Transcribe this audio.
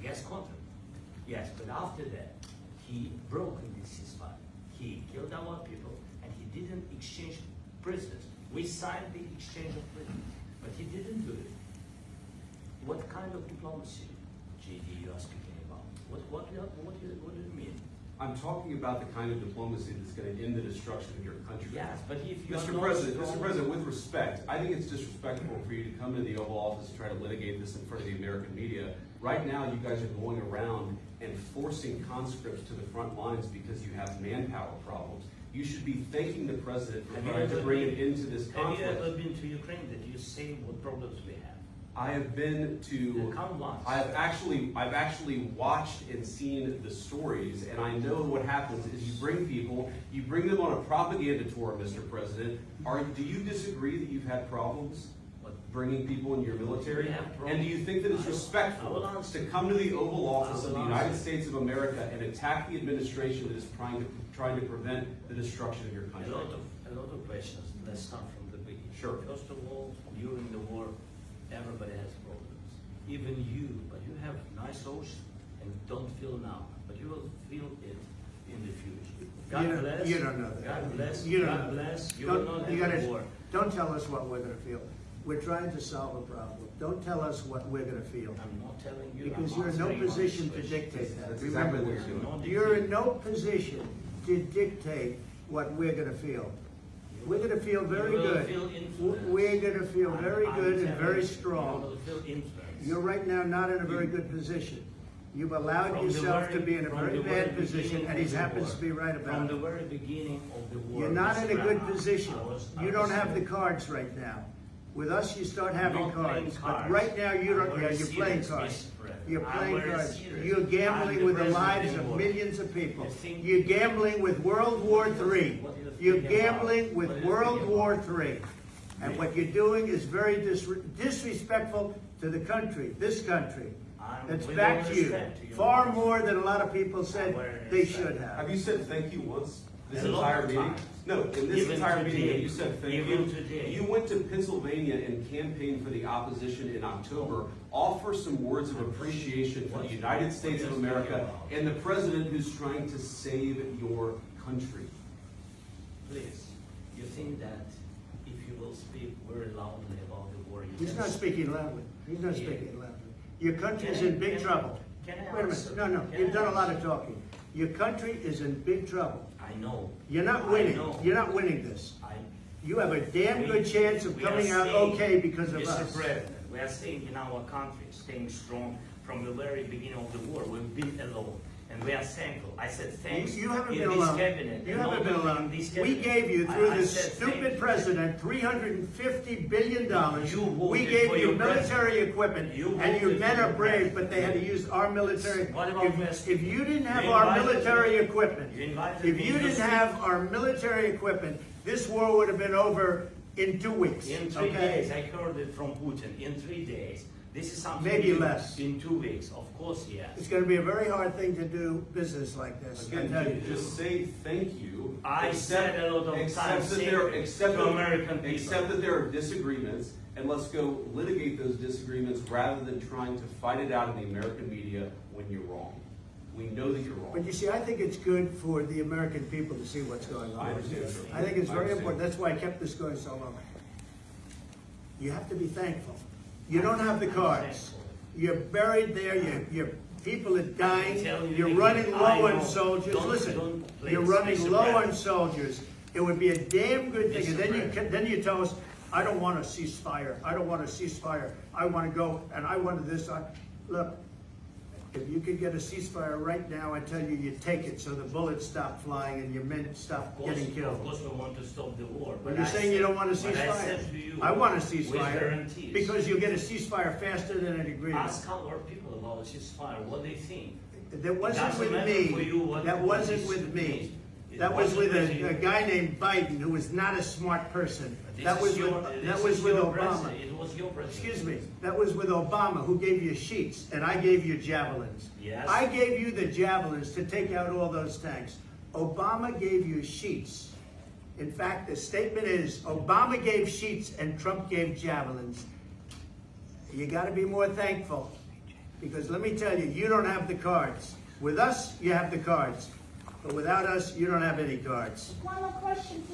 gas contract. Yes, but after that, he broke this ceasefire. He killed our people, and he didn't exchange prisoners. We signed the exchange of prisoners, but he didn't do it. What kind of diplomacy, JD, you are speaking about? What do you mean? I'm talking about the kind of diplomacy that's going to end the destruction of your country. Yes, but if you Mr. President, with respect, I think it's disrespectful for you to come to the Oval Office and try to litigate this in front of the American media. Right now, you guys are going around and forcing conscripts to the front lines because you have manpower problems. You should be thanking the President for trying to bring it into this conflict. Have you ever been to Ukraine that you say what problems we have? I have been to. Come once. I've actually watched and seen the stories, and I know what happens is you bring them on a propaganda tour, Mr. President. Do you disagree that you've had problems bringing people in your military? And do you think that it's respectful to come to the Oval Office of the United States of America and attack the administration that is trying to prevent the destruction of your country? A lot of questions. Let's start from the beginning. Sure. First of all, during the war, everybody has problems. Even you, but you have nice ocean and don't feel now, but you will feel it in the future. God bless. You don't know that. God bless. You don't God know that. bless. You will not have a war. Don't tell us what we're going to feel. We're trying to solve a problem. Don't tell us what we're going to feel. I'm not telling you. Because I'm you're in no answering position to honest dictate questions. that. That's Remember exactly this. what You're in no position to dictate what we're going to feel. We're going to feel very You will good. feel influenced. We're going to feel very I'm good and telling very you, strong. You will feel influenced. You're right now not in a very good position. You've allowed From the yourself very- to be in a from very the bad very position, beginning and he of the happens war. to be right From about the it. very beginning of the war. You're not in a Mr. good Brown, position. I You was don't have the saying, cards right now. With us, you start having not playing cards. But cards. right now, you don't. I'm Yeah, very you're playing serious, cards. Mr. President. You're I'm playing very cards. serious. You're gambling I'm with the president lives in of war. millions of people. You think- You're gambling with World War III. What do you You're think about- gambling with what do you World think War about- III. And what you're doing is very disrespectful to the country, this country. That's with back all to you. respect to you. Far more than a lot of people said they should Have have. you said thank you once this A lot entire of meeting? times. No, in this Even entire meeting, today. have you said thank Even you? today. You went to Pennsylvania and campaigned for the opposition in October. Offer some words of appreciation for the United States of America and the president who's trying to save your country. Please, you think that if you will speak very loudly about the war, you He's can not speaking loudly. He's not speaking loudly. Your country is in big trouble. Can I Wait a answer? minute. No, Can you've I done a lot answer? of talking. Your country is in big trouble. I know. You're not I winning. know. You're not winning this. I, You have a damn good chance of we are coming out staying- okay because of Mr. us. President, we are staying in our country, staying strong from the very beginning of the war. We've been alone, and we are thankful. I said thanks. You haven't in been this alone. cabinet, You and haven't not been only in alone. this We cabinet. gave you, through I this said thank stupid you. president, $350 billion. You voted We gave for you your military equipment, You and your voted men for are your brave, president. but they had to use our military. What about West? If you didn't have You our invited military me. equipment, You invited if me you to didn't speak. have our military equipment, this war would have been over in 2 weeks. In 3 okay? days, I heard it from Putin. In 3 days, this is something. Maybe new. less. In 2 weeks, of course, yes. It's going to be a very hard thing to do business like this. I Again, tell you. just say thank you. I said a lot of times to American people. Accept that there are disagreements, and let's go litigate those disagreements rather than trying to fight it out in the American media when you're wrong. We know that you're wrong. But you see, I think it's good for the American people to see what's going on. I understand, sir. I think it's I very understand. important. That's why I kept this going so long. You have to be thankful. You don't have the cards. You're buried there. Your people are dying. You're running low on soldiers. Listen, you're running low on soldiers. It would be a damn good thing. And then you tell us, I don't want a ceasefire. I don't want a ceasefire. I want to go and I want this. Look, if you could get a ceasefire right now, I tell you, you take it so the bullets stop flying and your men stop getting Of killed. course, we want to stop the war. But you're saying you don't want a But I ceasefire. said to you, I want a with ceasefire guarantees. because you'll get a ceasefire faster than an agreement. Ask our people about ceasefire, what they think. That wasn't doesn't with matter for you me. what- That what wasn't this with me. means. It That was wasn't with with you. a guy named Biden who was not a smart person. This That is was your- with this that was is with your Obama. president. It was your president. Excuse me. That was with Obama, who gave you sheets, and I gave you javelins. Yes. I gave you the javelins to take out all those tanks. Obama gave you sheets. In fact, the statement is Obama gave sheets and Trump gave javelins. You got to be more thankful. Because let me tell you, you don't have the cards. With us, you have the cards. But without us, you don't have any cards. One more question to